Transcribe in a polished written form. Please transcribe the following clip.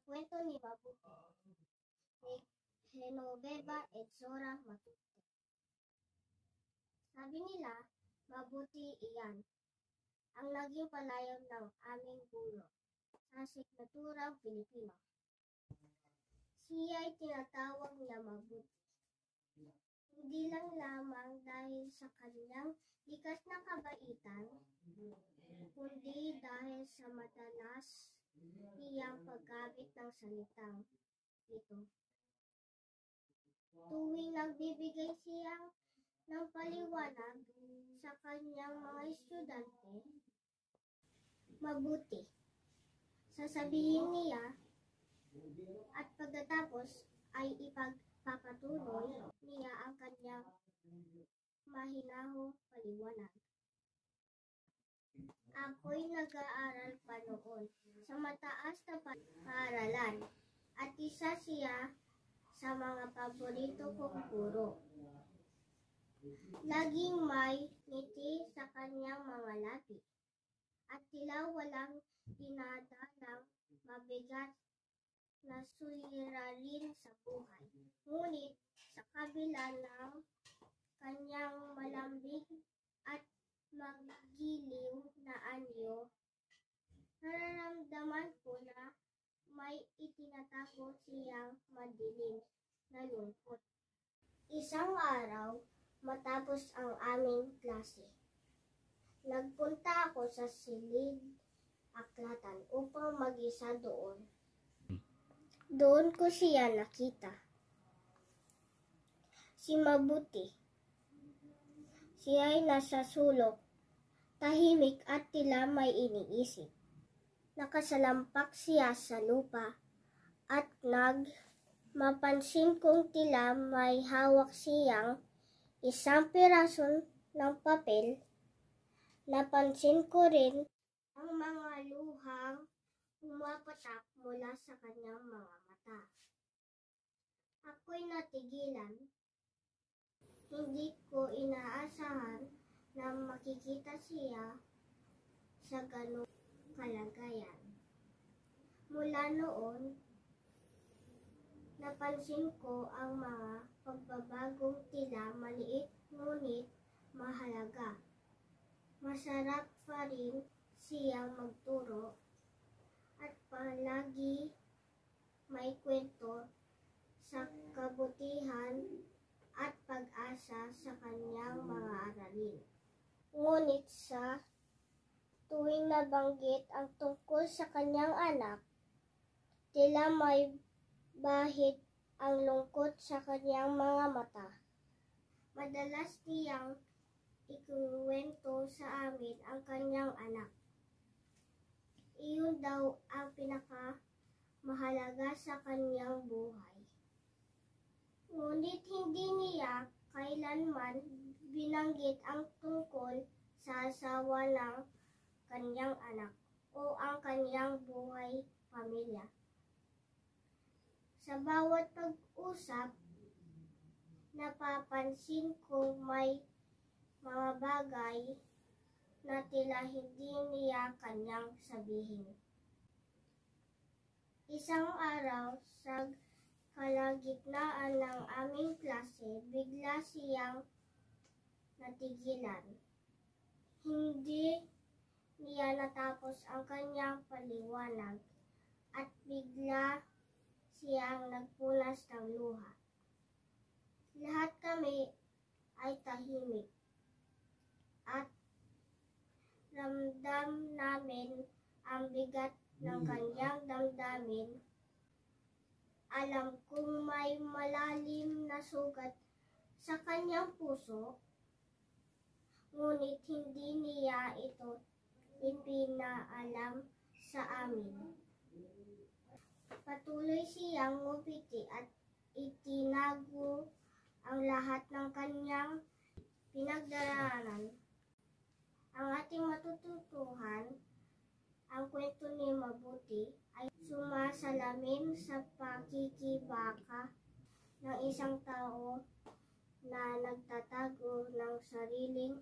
kwento ni Mabuti ni Genoveva at Zora Matute. Sabi nila, mabuti iyan ang naging palayaw ng aming guro sa asignaturang Pilipino. Siya ay tinatawag na mabuti. Hindi lang lamang dahil sa kanyang likas na kabaitan, kundi dahil sa madalas niyang paggamit ng salitang ito. Tuwing nagbibigay siya ng paliwanag sa kanyang mga estudyante, mabuti, sasabihin niya, at pagkatapos ay ipagpapatuloy niya ang kanyang mahinahong paliwanag. Ako'y nag-aaral pa noon sa mataas na paaralan at isa siya sa mga paborito kong guro. Laging may ngiti sa kanyang mga labi at tila walang dinadalang mabigat na suliranin sa buhay. Ngunit sa kabila ng kanyang malambing at magiliw na anyo, nararamdaman ko na may itinatago siyang madilim na lungkot. Isang araw, matapos ang aming klase, nagpunta ako sa silid aklatan upang mag-isa doon. Doon ko siya nakita. Si Mabuti. Siya ay nasa sulok, tahimik at tila may iniisip. Nakasalampak siya sa lupa at mapansin kong tila may hawak siyang isang piraso ng papel. Napansin ko rin ang mga luhang pumapatak mula sa kanyang mga mata. Ako'y natigilan. Hindi ko inaasahan na makikita siya sa ganong kalagayan. Mula noon, napansin ko ang mga pagbabagong tila maliit ngunit mahalaga. Masarap pa rin siyang magturo at palagi may kwento sa kabutihan at pag-asa sa kanyang mga aralin. Ngunit sa tuwing nabanggit ang tungkol sa kanyang anak, tila may bahid ang lungkot sa kanyang mga mata. Madalas niyang ikuwento sa amin ang kanyang anak. Iyon daw ang pinakamahalaga sa kanyang buhay. Ngunit hindi niya kailanman binanggit ang tungkol sa asawa ng kanyang anak o ang kanyang buhay pamilya. Sa bawat pag-usap, napapansin kong may mga bagay na tila hindi niya kanyang sabihin. Isang araw, sa kalagitnaan ng aming klase, bigla siyang natigilan. Hindi niya natapos ang kanyang paliwanag at bigla siyang nagpunas ng luha. Lahat kami ay tahimik at ramdam namin ang bigat ng kanyang damdamin. Alam kong may malalim na sugat sa kanyang puso, ngunit hindi niya ito ipinaalam sa amin. Patuloy siyang ngumiti at itinago ang lahat ng kanyang pinagdaraanan. Ang ating matututuhan, ang kwento ni Mabuti ay sumasalamin sa pakikibaka ng isang tao na nagtatago ng sariling